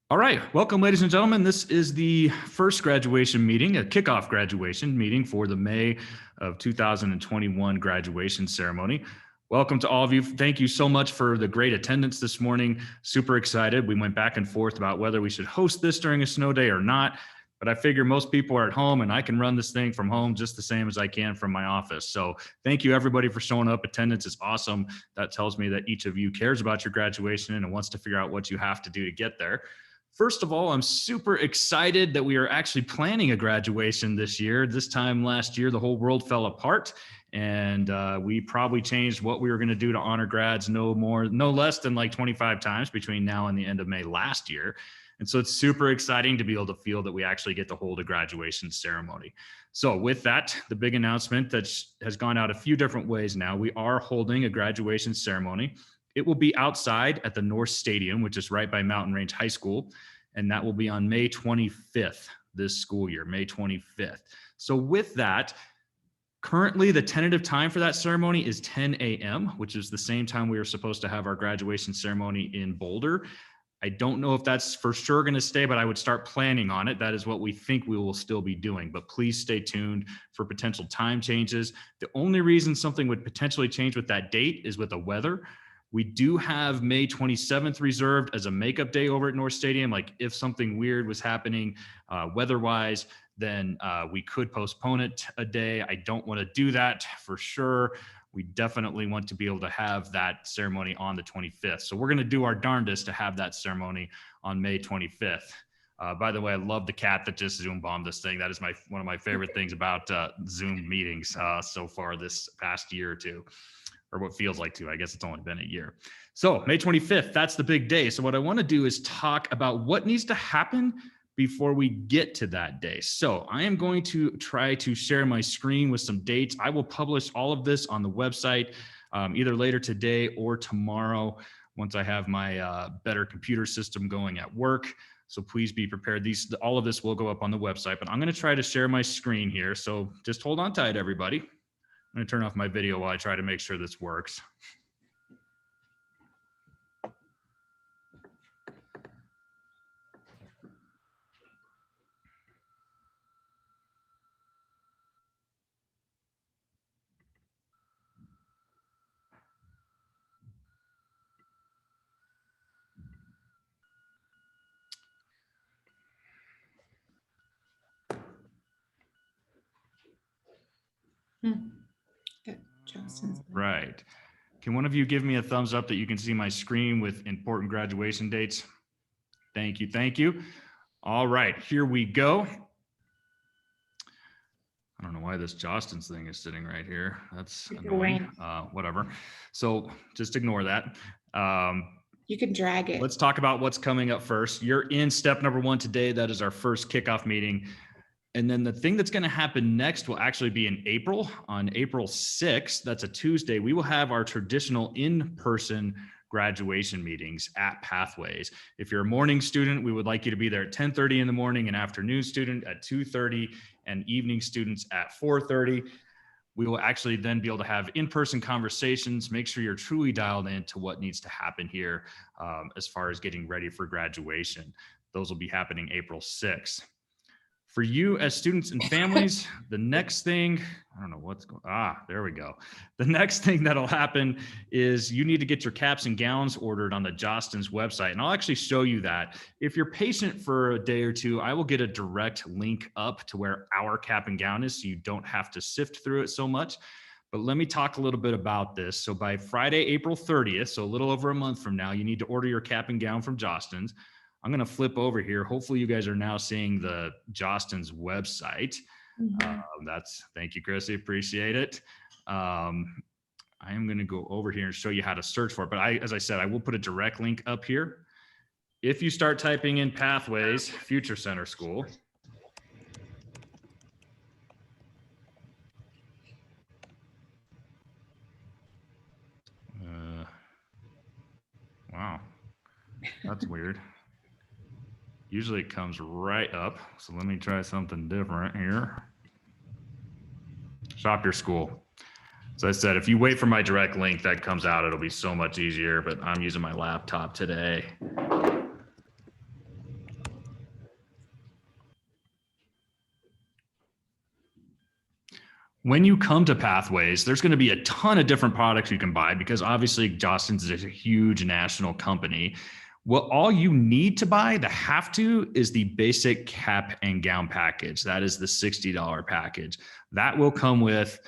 All right, welcome, ladies and gentlemen. This is the first graduation meeting, a kickoff graduation meeting for the May of 2021 graduation ceremony. Welcome to all of you. Thank you so much for the great attendance this morning. Super excited. We went back and forth about whether we should host this during a snow day or not, but I figure most people are at home and I can run this thing from home just the same as I can from my office. So thank you everybody for showing up. Attendance is awesome. That tells me that each of you cares about your graduation and wants to figure out what you have to do to get there. First of all, I'm super excited that we are actually planning a graduation this year. This time last year, the whole world fell apart, and we probably changed what we were going to do to honor grads no less than like 25 times between now and the end of May last year. And so it's super exciting to be able to feel that we actually get to hold a graduation ceremony. So with that, the big announcement that has gone out a few different ways now, we are holding a graduation ceremony. It will be outside at the North Stadium, which is right by Mountain Range High School, and that will be on May 25th this school year, May 25th. So with that, currently the tentative time for that ceremony is 10 a.m., which is the same time we were supposed to have our graduation ceremony in Boulder. I don't know if that's for sure going to stay, but I would start planning on it. That is what we think we will still be doing, but please stay tuned for potential time changes. The only reason something would potentially change with that date is with the weather. We do have May 27th reserved as a makeup day over at North Stadium. Like if something weird was happening weather-wise, then we could postpone it a day. I don't want to do that for sure. We definitely want to be able to have that ceremony on the 25th. So we're going to do our darndest to have that ceremony on May 25th. By the way, I love the cat that just Zoom bombed this thing. That is one of my favorite things about Zoom meetings so far this past year or two. Or what feels like to, I guess it's only been a year. So May 25th, that's the big day. So what I want to do is talk about what needs to happen before we get to that day. So I am going to try to share my screen with some dates. I will publish all of this on the website either later today or tomorrow once I have my better computer system going at work. So please be prepared. All of this will go up on the website, but I'm going to try to share my screen here. So just hold on tight, everybody. I'm going to turn off my video while I try to make sure this works. Right. Can one of you give me a thumbs up that you can see my screen with important graduation dates? Thank you. Thank you. All right, here we go. I don't know why this Jostens thing is sitting right here. That's annoying. Whatever. So just ignore that. You can drag it. Let's talk about what's coming up first. You're in step number 1 today. That is our first kickoff meeting. And then the thing that's going to happen next will actually be in April. On April 6th, that's a Tuesday, we will have our traditional in-person graduation meetings at Pathways. If you're a morning student, we would like you to be there at 10:30 in the morning, an afternoon student at 2:30, and evening students at 4:30. We will actually then be able to have in-person conversations, make sure you're truly dialed into what needs to happen here as far as getting ready for graduation. Those will be happening April 6th. For you as students and families, the next thing, I don't know what's going on. There we go. The next thing that'll happen is you need to get your caps and gowns ordered on the Jostens website. And I'll actually show you that. If you're patient for a day or two, I will get a direct link up to where our cap and gown is so you don't have to sift through it so much. But let me talk a little bit about this. So by Friday, April 30th, so a little over a month from now, you need to order your cap and gown from Jostens. I'm going to flip over here. Hopefully you guys are now seeing the Jostens website. Thank you, Chrissy. Appreciate it. I am going to go over here and show you how to search for it. But as I said, I will put a direct link up here. If you start typing in Pathways, Future Center School. Wow, that's weird. Usually it comes right up. So let me try something different here. Shop your school. So I said, if you wait for my direct link that comes out, it'll be so much easier, but I'm using my laptop today. When you come to Pathways, there's going to be a ton of different products you can buy because obviously Jostens is a huge national company. Well, all you need to buy, the have to, is the basic cap and gown package. That is the $60 package. That will come with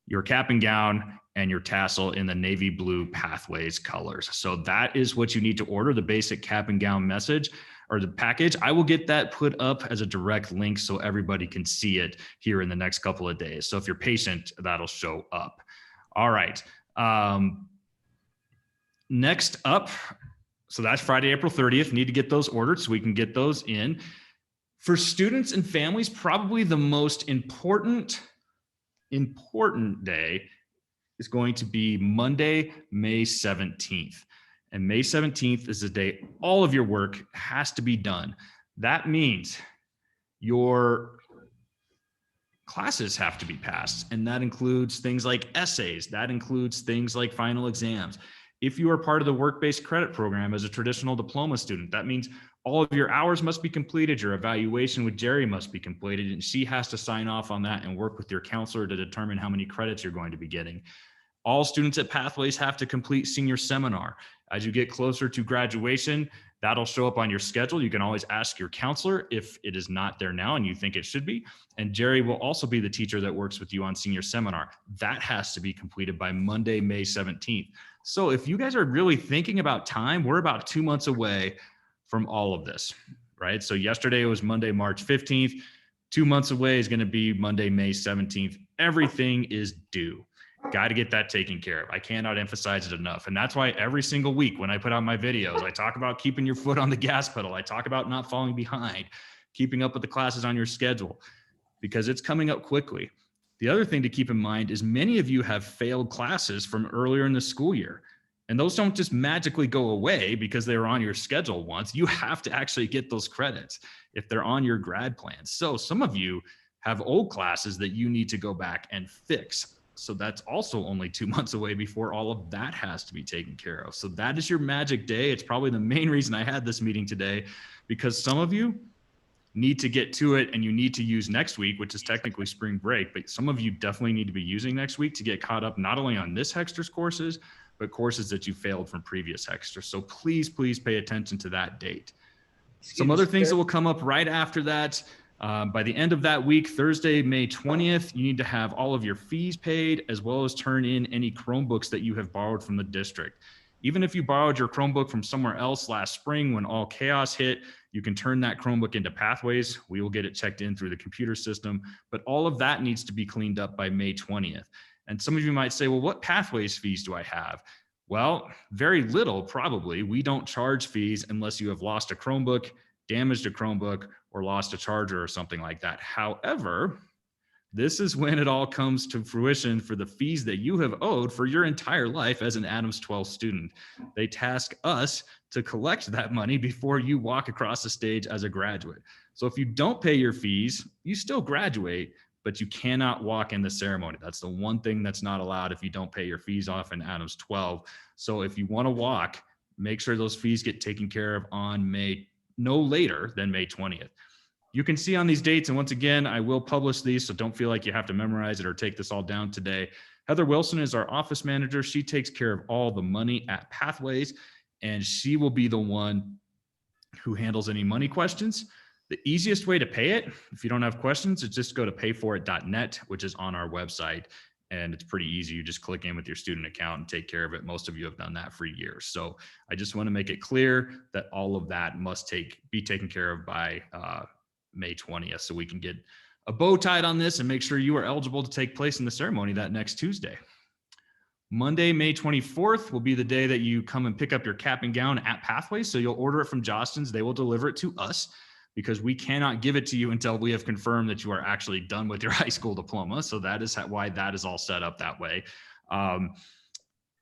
your cap and gown and your tassel in the navy blue Pathways colors. So that is what you need to order, the basic cap and gown message or the package. I will get that put up as a direct link so everybody can see it here in the next couple of days. So if you're patient, that'll show up. All right. Next up, so that's Friday, April 30th. Need to get those ordered so we can get those in. For students and families, probably the most important day is going to be Monday, May 17th. And May 17th is the day all of your work has to be done. That means your classes have to be passed. And that includes things like essays. That includes things like final exams. If you are part of the work-based credit program as a traditional diploma student, that means all of your hours must be completed. Your evaluation with Jerry must be completed. And she has to sign off on that and work with your counselor to determine how many credits you're going to be getting. All students at Pathways have to complete senior seminar. As you get closer to graduation, that'll show up on your schedule. You can always ask your counselor if it is not there now and you think it should be. And Jerry will also be the teacher that works with you on senior seminar. That has to be completed by Monday, May 17th. So if you guys are really thinking about time, we're about 2 months away from all of this, right? So yesterday was Monday, March 15th. 2 months away is going to be Monday, May 17th. Everything is due. Got to get that taken care of. I cannot emphasize it enough. And that's why every single week when I put out my videos, I talk about keeping your foot on the gas pedal. I talk about not falling behind, keeping up with the classes on your schedule, because it's coming up quickly. The other thing to keep in mind is many of you have failed classes from earlier in the school year. And those don't just magically go away because they were on your schedule once. You have to actually get those credits if they're on your grad plan. So some of you have old classes that you need to go back and fix. So that's also only 2 months away before all of that has to be taken care of. So that is your magic day. It's probably the main reason I had this meeting today, because some of you need to get to it and you need to use next week, which is technically spring break, but some of you definitely need to be using next week to get caught up not only on this Hexter's courses, but courses that you failed from previous Hexter. So please pay attention to that date. Some other things that will come up right after that. By the end of that week, Thursday, May 20th, you need to have all of your fees paid, as well as turn in any Chromebooks that you have borrowed from the district. Even if you borrowed your Chromebook from somewhere else last spring when all chaos hit, you can turn that Chromebook into Pathways. We will get it checked in through the computer system, but all of that needs to be cleaned up by May 20th. And some of you might say, well, what Pathways fees do I have? Well, very little, probably. We don't charge fees unless you have lost a Chromebook, damaged a Chromebook, or lost a charger or something like that. However, this is when it all comes to fruition for the fees that you have owed for your entire life as an Adams 12 student. They task us to collect that money before you walk across the stage as a graduate. So if you don't pay your fees, you still graduate, but you cannot walk in the ceremony. That's the one thing that's not allowed if you don't pay your fees off in Adams 12. So if you want to walk, make sure those fees get taken care of on no later than May 20th. You can see on these dates, and once again, I will publish these, so don't feel like you have to memorize it or take this all down today. Heather Wilson is our office manager. She takes care of all the money at Pathways, and she will be the one who handles any money questions. The easiest way to pay it, if you don't have questions, is just go to payforit.net, which is on our website. And it's pretty easy. You just click in with your student account and take care of it. Most of you have done that for years. So I just want to make it clear that all of that must be taken care of by May 20th, so we can get a bow tied on this and make sure you are eligible to take place in the ceremony that next Tuesday. Monday, May 24th will be the day that you come and pick up your cap and gown at Pathways. So you'll order it from Jostens. They will deliver it to us, because we cannot give it to you until we have confirmed that you are actually done with your high school diploma. So that is why that is all set up that way.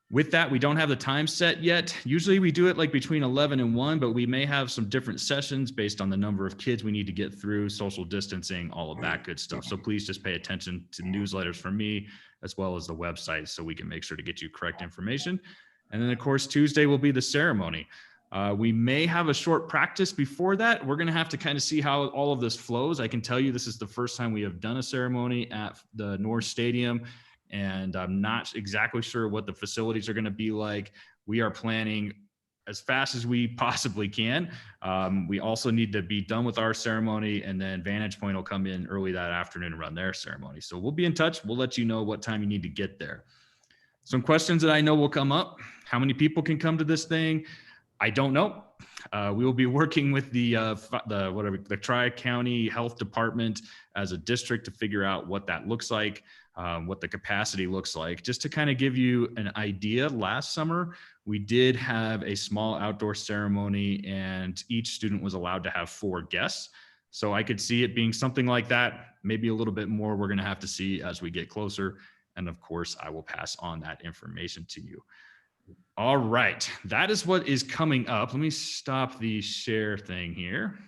With that, we don't have the time set yet. Usually we do it like between 11 and 1, but we may have some different sessions based on the number of kids we need to get through, social distancing, all of that good stuff. So please just pay attention to newsletters from me, as well as the website, so we can make sure to get you correct information. And then of course, Tuesday will be the ceremony. We may have a short practice before that. We're going to have to kind of see how all of this flows. I can tell you this is the first time we have done a ceremony at the North Stadium, and I'm not exactly sure what the facilities are going to be like. We are planning as fast as we possibly can. We also need to be done with our ceremony, and then Vantage Point will come in early that afternoon and run their ceremony. So we'll be in touch. We'll let you know what time you need to get there. Some questions that I know will come up. How many people can come to this thing? I don't know. We will be working with the Tri-County Health Department as a district to figure out what that looks like, what the capacity looks like. Just to kind of give you an idea, last summer, we did have a small outdoor ceremony and each student was allowed to have 4 guests. So I could see it being something like that, maybe a little bit more. We're going to have to see as we get closer. And of course, I will pass on that information to you. All right, that is what is coming up. Let me stop the share thing here.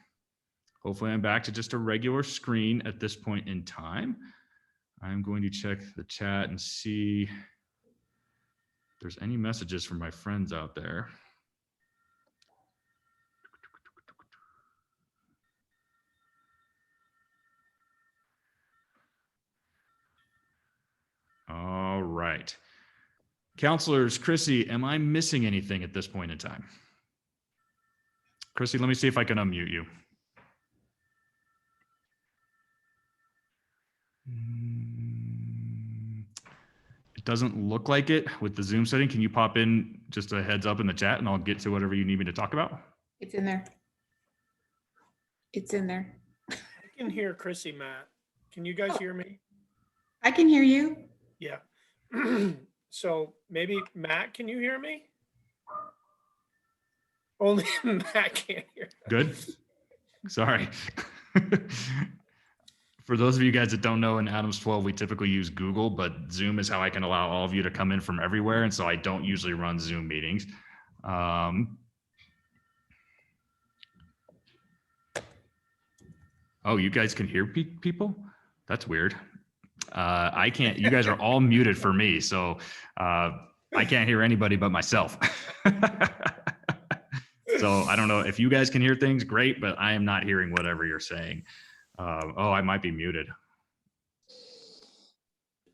Hopefully I'm back to just a regular screen at this point in time. I'm going to check the chat and see if there's any messages from my friends out there. All right. Counselors, Chrissy, am I missing anything at this point in time? Chrissy, let me see if I can unmute you. It doesn't look like it with the Zoom setting. Can you pop in just a heads up in the chat and I'll get to whatever you need me to talk about? It's in there. It's in there. I can hear Chrissy, Matt. Can you guys hear me? I can hear you. Yeah. So maybe Matt, can you hear me? Only Matt can't hear. Good. Sorry. For those of you guys that don't know, in Adams 12, we typically use Google, but Zoom is how I can allow all of you to come in from everywhere. And so I don't usually run Zoom meetings. Oh, you guys can hear people? That's weird. I can't, you guys are all muted for me. So I can't hear anybody but myself. So I don't know if you guys can hear things, great, but I am not hearing whatever you're saying. Oh, I might be muted.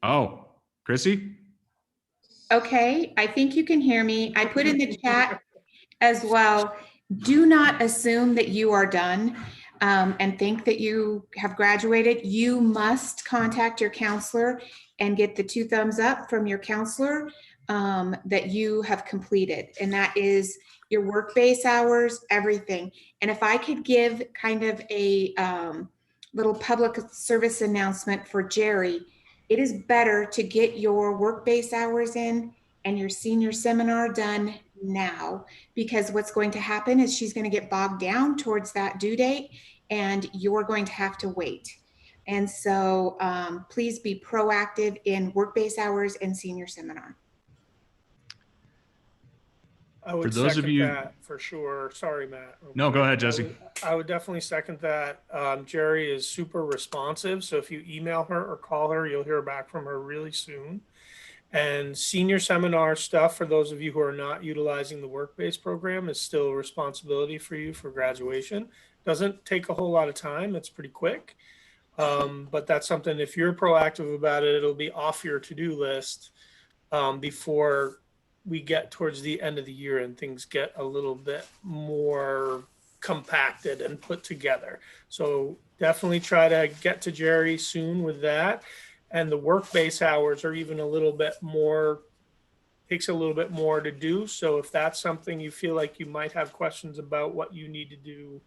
Oh, Chrissy? Okay, I think you can hear me. I put in the chat as well. Do not assume that you are done and think that you have graduated. You must contact your counselor and get the 2 thumbs up from your counselor that you have completed. And that is your work-based hours, everything. And if I could give kind of a little public service announcement for Jerry, it is better to get your work-based hours in and your senior seminar done now, because what's going to happen is she's going to get bogged down towards that due date and you're going to have to wait. And so please be proactive in work-based hours and senior seminar. I would second that for sure. Sorry, Matt. No, go ahead, Jesse. I would definitely second that. Jerry is super responsive. So if you email her or call her, you'll hear back from her really soon. And senior seminar stuff, for those of you who are not utilizing the work-based program, is still a responsibility for you for graduation. Doesn't take a whole lot of time. It's pretty quick. But that's something, if you're proactive about it, it'll be off your to-do list before we get towards the end of the year and things get a little bit more compacted and put together. So definitely try to get to Jerry soon with that. And the work-based hours are even a little bit more, takes a little bit more to do. So if that's something you feel like you might have questions about what you need to do,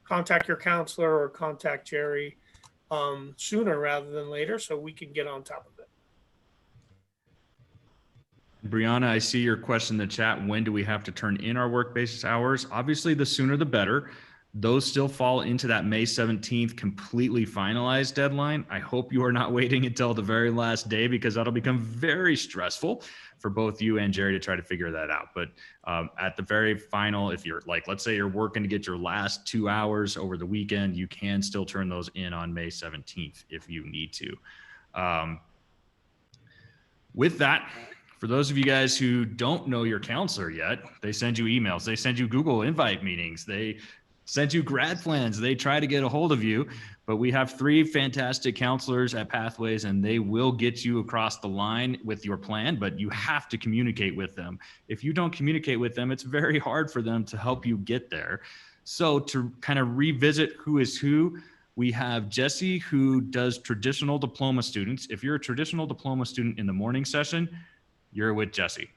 contact your counselor or contact Jerry sooner rather than later so we can get on top of it. Brianna, I see your question in the chat. When do we have to turn in our work-based hours? Obviously, the sooner the better. Those still fall into that May 17th completely finalized deadline. I hope you are not waiting until the very last day, because that'll become very stressful for both you and Jerry to try to figure that out. But at the very final, if you're like, let's say you're working to get your last 2 hours over the weekend, you can still turn those in on May 17th if you need to. With that, For those of you guys who don't know your counselor yet, they send you emails, they send you Google invite meetings, they send you grad plans, they try to get a hold of you. But we have 3 fantastic counselors at Pathways, and they will get you across the line with your plan, but you have to communicate with them. If you don't communicate with them, it's very hard for them to help you get there. So to kind of revisit who is who, we have Jesse, who does traditional diploma students. If you're a traditional diploma student in the morning session, you're with Jesse.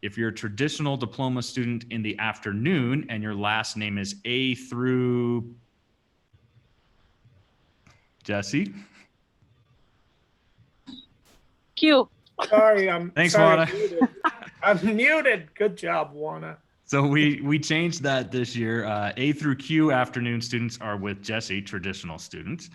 If you're a traditional diploma student in the afternoon and your last name is A through Jesse. Q. Sorry, I'm Thanks, sorry, Juana. I'm muted. I'm muted. Good job, Juana. So we changed that this year. A through Q afternoon students are with Jesse, traditional students.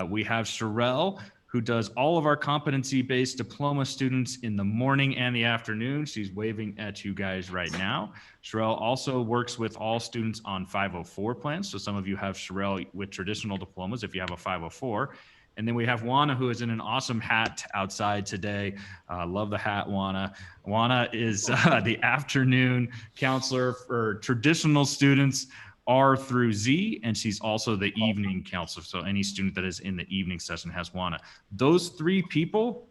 We have Sherelle, who does all of our competency-based diploma students in the morning and the afternoon. She's waving at you guys right now. Sherelle also works with all students on 504 plans. So some of you have Sherelle with traditional diplomas if you have a 504. And then we have Juana, who is in an awesome hat outside today. Love the hat, Juana. Juana is the afternoon counselor for traditional students R through Z, and she's also the evening counselor. So any student that is in the evening session has Juana. Those 3 people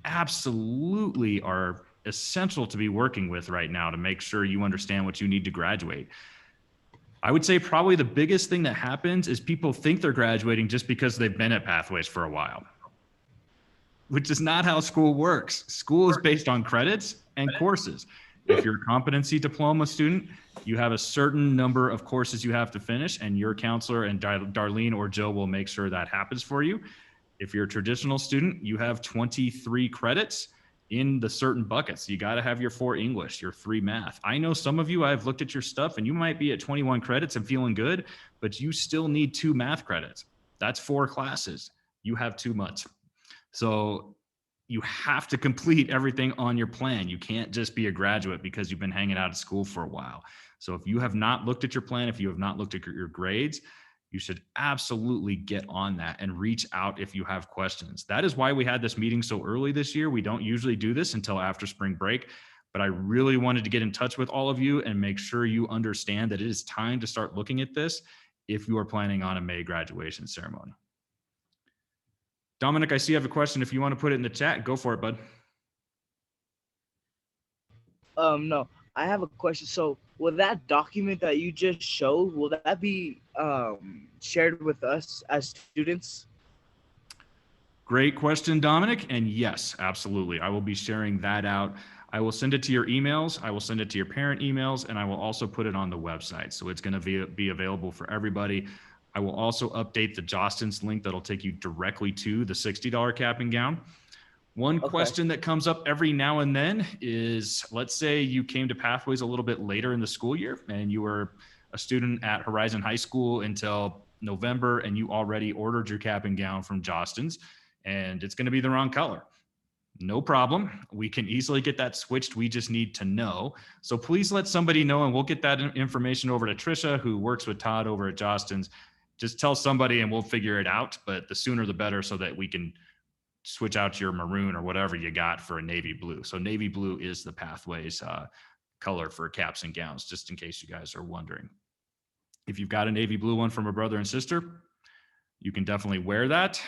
absolutely are essential to be working with right now to make sure you understand what you need to graduate. I would say probably the biggest thing that happens is people think they're graduating just because they've been at Pathways for a while, which is not how school works. School is based on credits and courses. If you're a competency diploma student, you have a certain number of courses you have to finish, and your counselor and Darlene or Joe will make sure that happens for you. If you're a traditional student, you have 23 credits in the certain buckets. You got to have your 4 English, your 3 math. I know some of you, I've looked at your stuff and you might be at 21 credits and feeling good, but you still need 2 math credits. That's 4 classes. You have too much. So you have to complete everything on your plan. You can't just be a graduate because you've been hanging out of school for a while. So if you have not looked at your plan, if you have not looked at your grades, you should absolutely get on that and reach out if you have questions. That is why we had this meeting so early this year. We don't usually do this until after spring break, but I really wanted to get in touch with all of you and make sure you understand that it is time to start looking at this if you are planning on a May graduation ceremony. Dominic, I see you have a question. If you want to put it in the chat, go for it, bud. No, I have a question. So will that document that you just showed, will that be shared with us as students? Great question, Dominic. And yes, absolutely. I will be sharing that out. I will send it to your emails. I will send it to your parent emails, and I will also put it on the website. So it's going to be available for everybody. I will also update the Jostens link that'll take you directly to the $60 cap and gown. One question that comes up every now and then is, let's say you came to Pathways a little bit later in the school year and you were a student at Horizon High School until November and you already ordered your cap and gown from Jostens and it's going to be the wrong color. No problem. We can easily get that switched. We just need to know. So please let somebody know and we'll get that information over to Trisha, who works with Todd over at Jostens. Just tell somebody and we'll figure it out, but the sooner the better so that we can switch out your maroon or whatever you got for a navy blue. So navy blue is the Pathways color for caps and gowns, just in case you guys are wondering. If you've got a navy blue one from a brother and sister, you can definitely wear that.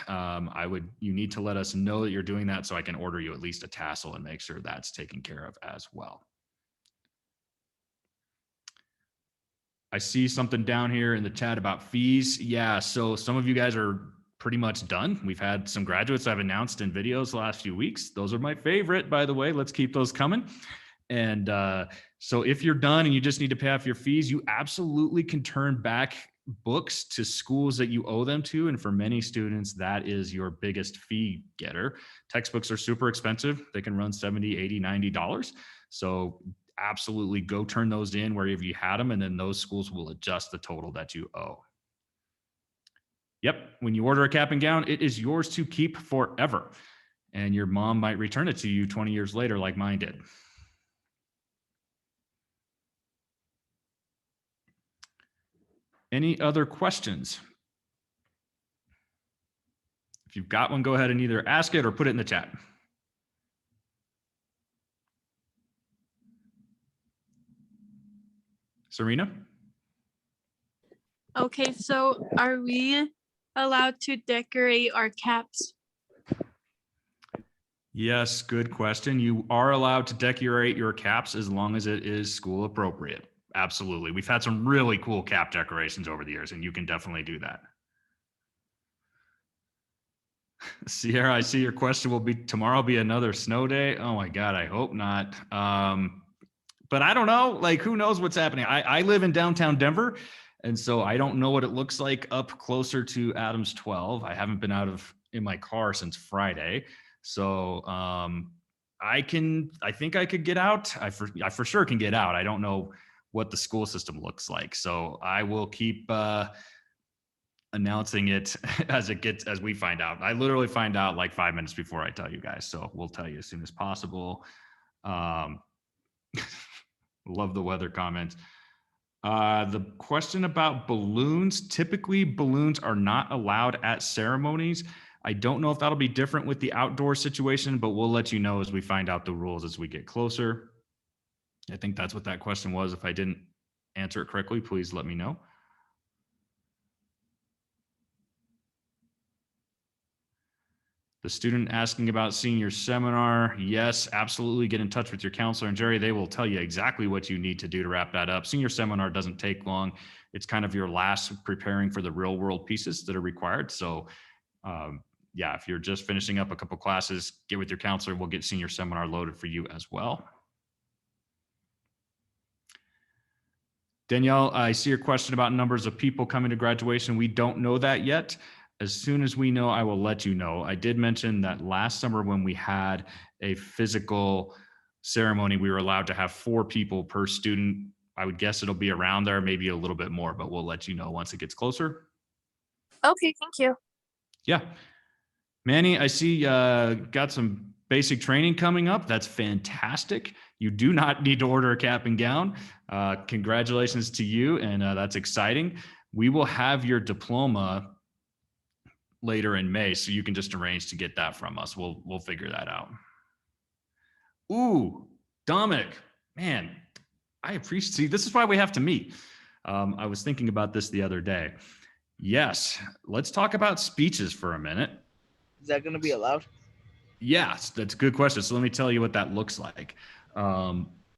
You need to let us know that you're doing that so I can order you at least a tassel and make sure that's taken care of as well. I see something down here in the chat about fees. Yeah, so some of you guys are pretty much done. We've had some graduates I've announced in videos the last few weeks. Those are my favorite, by the way. Let's keep those coming. And so if you're done and you just need to pay off your fees, you absolutely can turn back books to schools that you owe them to. And for many students, that is your biggest fee getter. Textbooks are super expensive. They can run $70, $80, $90. So absolutely go turn those in wherever you had them. And then those schools will adjust the total that you owe. Yep, when you order a cap and gown, it is yours to keep forever. And your mom might return it to you 20 years later like mine did. Any other questions? If you've got one, go ahead and either ask it or put it in the chat. Serena? Okay, so are we allowed to decorate our caps? Yes, good question. You are allowed to decorate your caps as long as it is school appropriate. Absolutely. We've had some really cool cap decorations over the years, and you can definitely do that. Sierra, I see your question will be tomorrow be another snow day. Oh my God, I hope not. But I don't know, like who knows what's happening. I live in downtown Denver, and so I don't know what it looks like up closer to Adams 12. I haven't been in my car since Friday. So I think I could get out. I for sure can get out. I don't know what the school system looks like. So I will keep announcing it as we find out. I literally find out like 5 minutes before I tell you guys. So we'll tell you as soon as possible. Love the weather comments. The question about balloons. Typically, balloons are not allowed at ceremonies. I don't know if that'll be different with the outdoor situation, but we'll let you know as we find out the rules as we get closer. I think that's what that question was. If I didn't answer it correctly, please let me know. The student asking about senior seminar. Yes, absolutely. Get in touch with your counselor and Jerry. They will tell you exactly what you need to do to wrap that up. Senior seminar doesn't take long. It's kind of your last preparing for the real world pieces that are required. So yeah, if you're just finishing up a couple classes, get with your counselor. We'll get senior seminar loaded for you as well. Danielle, I see your question about numbers of people coming to graduation. We don't know that yet. As soon as we know, I will let you know. I did mention that last summer when we had a physical ceremony, we were allowed to have 4 people per student. I would guess it'll be around there, maybe a little bit more, but we'll let you know once it gets closer. Okay, thank you. Yeah. Manny, I see got some basic training coming up. That's fantastic. You do not need to order a cap and gown. Congratulations to you, and that's exciting. We will have your diploma later in May, so you can just arrange to get that from us. We'll figure that out. Ooh, Dominic, man, I appreciate. See, this is why we have to meet. I was thinking about this the other day. Yes, let's talk about speeches for a minute. Is that going to be allowed? Yes, that's a good question. So let me tell you what that looks like.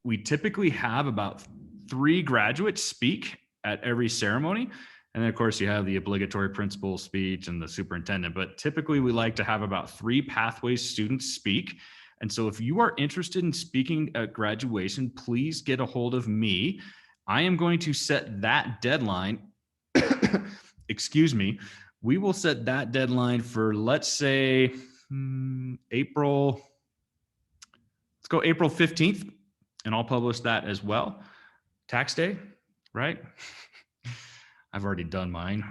We typically have about 3 graduates speak at every ceremony. And then of course you have the obligatory principal speech and the superintendent, but typically we like to have about 3 pathways students speak. And so if you are interested in speaking at graduation, please get a hold of me. I am going to set that deadline. Excuse me. We will set that deadline for, let's say, April 15th, and I'll publish that as well. Tax day, right? I've already done mine.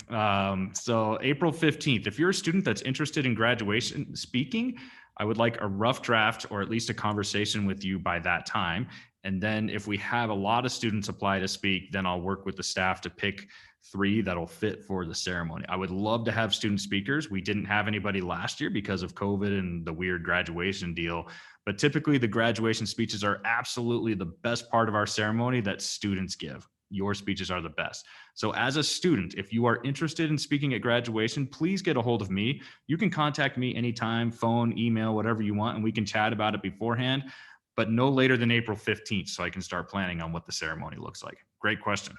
So April 15th, if you're a student that's interested in graduation speaking, I would like a rough draft or at least a conversation with you by that time. And then if we have a lot of students apply to speak, then I'll work with the staff to pick 3 that'll fit for the ceremony. I would love to have student speakers. We didn't have anybody last year because of COVID and the weird graduation deal. But typically the graduation speeches are absolutely the best part of our ceremony that students give. Your speeches are the best. So as a student, if you are interested in speaking at graduation, please get a hold of me. You can contact me anytime, phone, email, whatever you want, and we can chat about it beforehand, but no later than April 15th so I can start planning on what the ceremony looks like. Great question.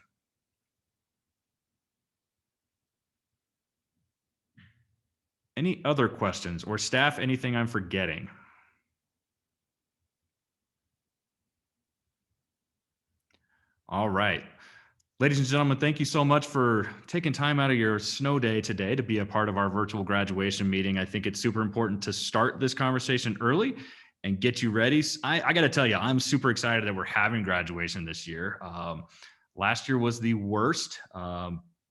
Any other questions or staff, anything I'm forgetting? All right. Ladies and gentlemen, thank you so much for taking time out of your snow day today to be a part of our virtual graduation meeting. I think it's super important to start this conversation early and get you ready. I got to tell you, I'm super excited that we're having graduation this year. Last year was the worst.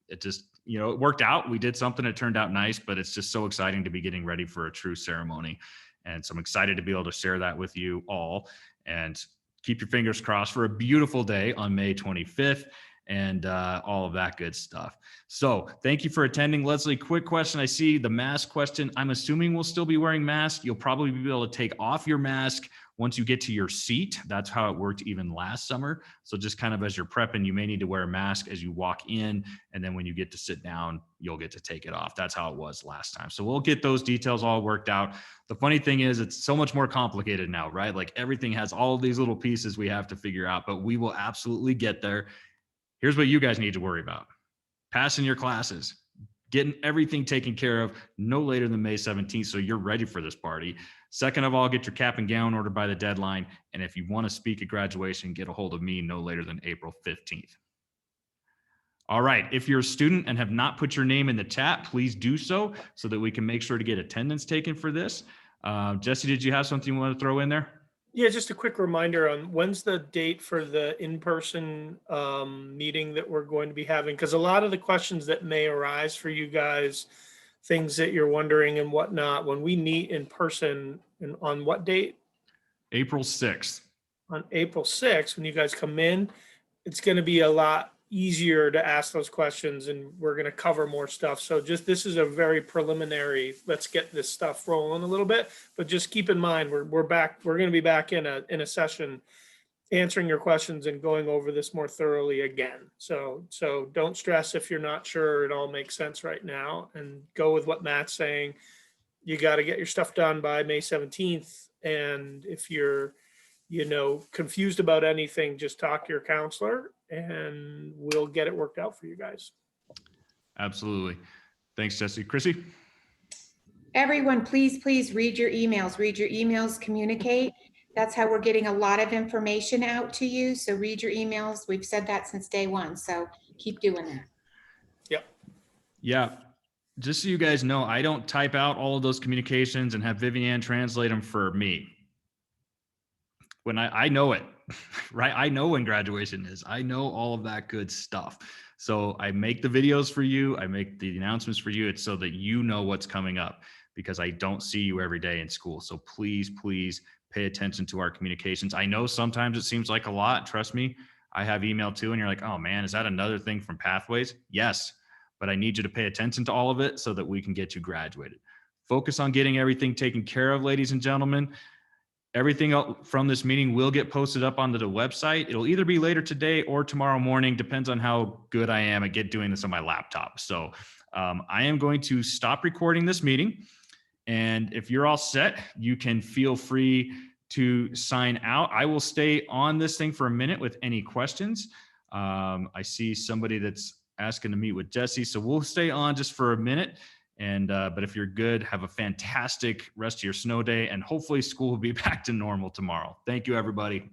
It just, it worked out. We did something, it turned out nice, but it's just so exciting to be getting ready for a true ceremony. And so I'm excited to be able to share that with you all, and keep your fingers crossed for a beautiful day on May 25th. And all of that good stuff. So thank you for attending. Leslie, quick question. I see the mask question. I'm assuming we'll still be wearing masks. You'll probably be able to take off your mask Once you get to your seat, that's how it worked even last summer. So just kind of as you're prepping, you may need to wear a mask as you walk in. And then when you get to sit down, you'll get to take it off. That's how it was last time. So we'll get those details all worked out. The funny thing is it's so much more complicated now, right? Like everything has all of these little pieces we have to figure out, but we will absolutely get there. Here's what you guys need to worry about: passing your classes, getting everything taken care of no later than May 17th so you're ready for this party. Second of all, get your cap and gown ordered by the deadline. And if you want to speak at graduation, get a hold of me no later than April 15th. All right, if you're a student and have not put your name in the chat, please do so that we can make sure to get attendance taken for this. Jesse, did you have something you want to throw in there? Yeah, just a quick reminder on when's the date for the in-person meeting that we're going to be having? Because a lot of the questions that may arise for you guys, things that you're wondering and whatnot, when we meet in person, and on what date? April 6th. On April 6th, when you guys come in, it's going to be a lot easier to ask those questions, and we're going to cover more stuff. So just, this is a very preliminary, let's get this stuff rolling a little bit, but just keep in mind, we're back, we're going to be back in a session answering your questions and going over this more thoroughly again. So don't stress if you're not sure it all makes sense right now, and go with what Matt's saying. You got to get your stuff done by May 17th. And if you're, confused about anything, just talk to your counselor and we'll get it worked out for you guys. Absolutely. Thanks, Jesse. Chrissy? Everyone, please read your emails, communicate. That's how we're getting a lot of information out to you. So read your emails. We've said that since day one. So keep doing that. Yep. Yeah. Just so you guys know, I don't type out all of those communications and have Vivian translate them for me. When I know it, right? I know when graduation is. I know all of that good stuff. So I make the videos for you. I make the announcements for you. It's so that you know what's coming up, because I don't see you every day in school. So please pay attention to our communications. I know sometimes it seems like a lot. Trust me, I have email too. And you're like, oh man, is that another thing from Pathways? Yes, but I need you to pay attention to all of it so that we can get you graduated. Focus on getting everything taken care of, ladies and gentlemen. Everything from this meeting will get posted up onto the website. It'll either be later today or tomorrow morning, depends on how good I am at doing this on my laptop. So I am going to stop recording this meeting. And if you're all set, you can feel free to sign out. I will stay on this thing for a minute with any questions. I see somebody that's asking to meet with Jesse, so we'll stay on just for a minute. And but if you're good, have a fantastic rest of your snow day, and hopefully school will be back to normal tomorrow. Thank you, everybody.